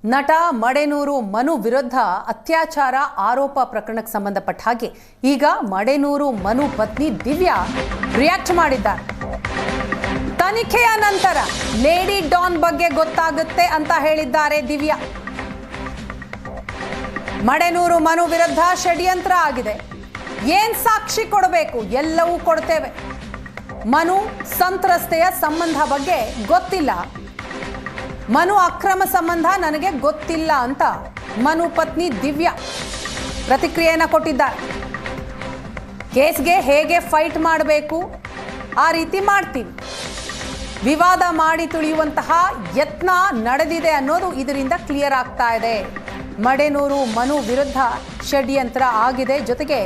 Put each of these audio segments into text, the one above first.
ನಟ ಮಡೆನೂರು ಮನು ವಿರುದ್ಧ ಅತ್ಯಾಚಾರ ಆರೋಪ ಪ್ರಕರಣಕ್ಕೆ ಸಂಬಂಧಪಟ್ಟ ಹಾಗೆ ಈಗ ಮಡೆನೂರು ಮನು ಪತ್ನಿ ದಿವ್ಯಾ ರಿಯಾಕ್ಟ್ ಮಾಡಿದ್ದಾರೆ. ತನಿಖೆಯ ನಂತರ ಲೇಡಿ ಡಾನ್ ಬಗ್ಗೆ ಗೊತ್ತಾಗುತ್ತೆ ಅಂತ ಹೇಳಿದ್ದಾರೆ ದಿವ್ಯಾ. ಮಡೆನೂರು ಮನು ವಿರುದ್ಧ ಷಡ್ಯಂತ್ರ ಆಗಿದೆ, ಏನ್ ಸಾಕ್ಷಿ ಕೊಡಬೇಕು ಎಲ್ಲವೂ ಕೊಡ್ತೇವೆ. ಮನು ಸಂತ್ರಸ್ತೆಯ ಸಂಬಂಧ ಬಗ್ಗೆ ಗೊತ್ತಿಲ್ಲ, ಮನು ಅಕ್ರಮ ಸಂಬಂಧ ನನಗೆ ಗೊತ್ತಿಲ್ಲ ಅಂತ ಮನು ಪತ್ನಿ ದಿವ್ಯಾ ಪ್ರತಿಕ್ರಿಯೆಯನ್ನು ಕೊಟ್ಟಿದ್ದಾರೆ. ಕೇಸ್ಗೆ ಹೇಗೆ ಫೈಟ್ ಮಾಡಬೇಕು ಆ ರೀತಿ ಮಾಡ್ತೀವಿ, ವಿವಾದ ಮಾಡಿ ತುಳಿಯುವಂತಹ ಯತ್ನ ನಡೆದಿದೆ ಅನ್ನೋದು ಇದರಿಂದ ಕ್ಲಿಯರ್ ಆಗ್ತಾ ಇದೆ. ಮಡೆನೂರು ಮನು ವಿರುದ್ಧ ಷಡ್ಯಂತ್ರ ಆಗಿದೆ, ಜೊತೆಗೆ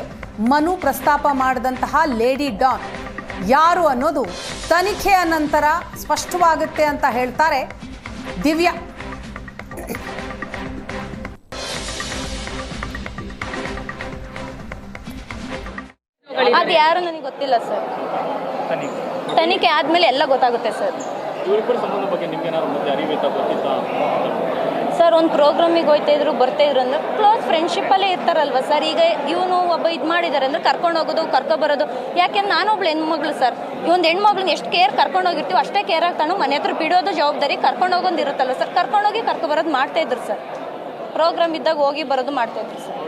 ಮನು ಪ್ರಸ್ತಾಪ ಮಾಡಿದಂತಹ ಲೇಡಿ ಡಾನ್ ಯಾರು ಅನ್ನೋದು ತನಿಖೆಯ ನಂತರ ಸ್ಪಷ್ಟವಾಗುತ್ತೆ ಅಂತ ಹೇಳ್ತಾರೆ ದಿವ್ಯಾ. ಅದು ಯಾರು ನನಗೆ ಗೊತ್ತಿಲ್ಲ ಸರ್, ತನಿಖೆ ಆದ್ಮೇಲೆ ಎಲ್ಲ ಗೊತ್ತಾಗುತ್ತೆ ಸರ್. ಸರ್ ಒಂದು ಪ್ರೋಗ್ರಾಮಿಗೆ ಹೋಗ್ತಾ ಇದ್ರು ಬರ್ತಾ ಇದ್ರು ಅಂದ್ರೆ ಕ್ಲೋಸ್ ಫ್ರೆಂಡ್ಶಿಪ್ಪಲ್ಲೇ ಇರ್ತಾರಲ್ವ ಸರ್. ಈಗ ಇವನು ಒಬ್ಬ ಇದು ಮಾಡಿದ್ದಾರೆ ಅಂದ್ರೆ ಕರ್ಕೊಂಡು ಹೋಗೋದು ಕರ್ಕೊಬರೋದು, ಯಾಕೆಂದ್ರೆ ನಾನೊಬ್ಳು ಹೆಣ್ಮಗಳು ಸರ್. ಈ ಒಂದು ಹೆಣ್ಮಗ್ಳನ್ನ ಎಷ್ಟು ಕೇರ್ ಕರ್ಕೊಂಡು ಹೋಗಿರ್ತೀವಿ ಅಷ್ಟೇ ಕೇರ್ ಆಗ್ತಾನು, ಮನೆ ಹತ್ರ ಬಿಡೋದು ಜವಾಬ್ದಾರಿ, ಕರ್ಕೊಂಡು ಹೋಗೋದು ಇರುತ್ತಲ್ಲ ಸರ್. ಕರ್ಕೊಂಡೋಗಿ ಕರ್ಕೊಬರೋದು ಮಾಡ್ತಾ ಇದ್ರು ಸರ್, ಪ್ರೋಗ್ರಾಮ್ ಇದ್ದಾಗ ಹೋಗಿ ಬರೋದು ಮಾಡ್ತಾ ಇದ್ರು ಸರ್.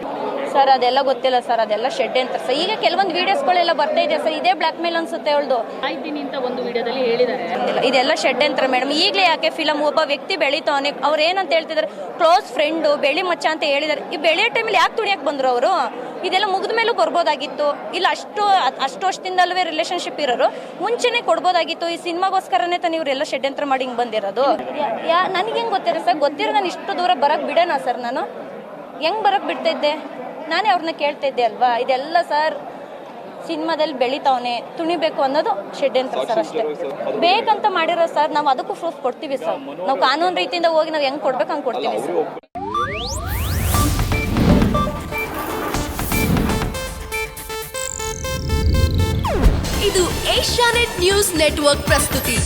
ಸರ್ ಅದೆಲ್ಲ ಗೊತ್ತಿಲ್ಲ ಸರ್, ಅದೆಲ್ಲ ಶೆಡ್ ಅಂತ ಸರ್. ಈಗ ಕೆಲವೊಂದು ವಿಡಿಯೋಸ್ಗಳೆಲ್ಲ ಬರ್ತಾ ಇದೆ ಸರ್, ಇದೇ ಬ್ಲಾಕ್ ಮೇಲ್ ಅನ್ಸುತ್ತೆ ಅವಳ್ದು. ಆಯ್ತೀನಿ ಅಂತ ಒಂದು ವಿಡಿಯೋದಲ್ಲಿ ಹೇಳಿದ್ದಾರೆ. ಇದೆಲ್ಲ ಶೆಡ್ ಅಂತ ಮೇಡಮ್. ಈಗಲೇ ಯಾಕೆ ಫಿಲಮ್ ಒಬ್ಬ ವ್ಯಕ್ತಿ ಬೆಳಿತಾವನೆ, ಅವ್ರು ಏನಂತ ಹೇಳ್ತಿದ್ದಾರೆ, ಕ್ಲೋಸ್ ಫ್ರೆಂಡು ಬೆಳಿ ಮಚ್ಚ ಅಂತ ಹೇಳಿದ್ದಾರೆ. ಈ ಬೆಳೆಯೋ ಟೈಮಲ್ಲಿ ಯಾಕೆ ತುಣಿಯಕ್ಕೆ ಬಂದ್ರು ಅವರು? ಇದೆಲ್ಲ ಮುಗಿದ ಮೇಲೂ ಬರ್ಬೋದಾಗಿತ್ತು. ಇಲ್ಲ ಅಷ್ಟು ವರ್ಷದಿಂದಲ್ವೇ ರಿಲೇಶನ್ಶಿಪ್ ಇರೋರು, ಮುಂಚೆನೆ ಕೊಡ್ಬೋದಾಗಿತ್ತು. ಈ ಸಿನಿಮಾಗೋಸ್ಕರನೇ ತಾನು ಇವರೆಲ್ಲ ಷಡ್ಯಂತ್ರ ಮಾಡಿ ಹಿಂಗೆ ಬಂದಿರೋದು. ನನಗೆ ಹೆಂಗೆ ಗೊತ್ತಿರ ಸರ್? ಗೊತ್ತಿರೋ ನಾನು ಇಷ್ಟು ದೂರ ಬರಕ್ಕೆ ಬಿಡೋಣ ಸರ್? ನಾನು ಹೆಂಗೆ ಬರಕ್ಕೆ ಬಿಡ್ತಾ ಇದ್ದೆ? ನಾನೇ ಅವ್ರನ್ನ ಕೇಳ್ತಾ ಇದ್ದೆ ಅಲ್ವಾ. ಇದೆಲ್ಲ ಸರ್ ಸಿನಿಮಾದಲ್ಲಿ ಬೆಳಿತಾವನೆ, ತುಣಿಬೇಕು ಅನ್ನೋದು ಷಡ್ಯಂತ್ರ ಸರ್, ಅಷ್ಟೇ. ಬೇಕಂತ ಮಾಡಿರೋ ಸರ್, ನಾವು ಅದಕ್ಕೂ ಪ್ರೂಫ್ ಕೊಡ್ತೀವಿ ಸರ್. ನಾವು ಕಾನೂನು ರೀತಿಯಿಂದ ಹೋಗಿ ನಾವು ಹೆಂಗೆ ಕೊಡ್ಬೇಕು ಹಂಗೆ ಕೊಡ್ತೀವಿ ಸರ್. ಇದು ಏಷ್ಯಾನೆಟ್ ನ್ಯೂಸ್ ನೆಟ್ವರ್ಕ್ ಪ್ರಸ್ತುತಿ.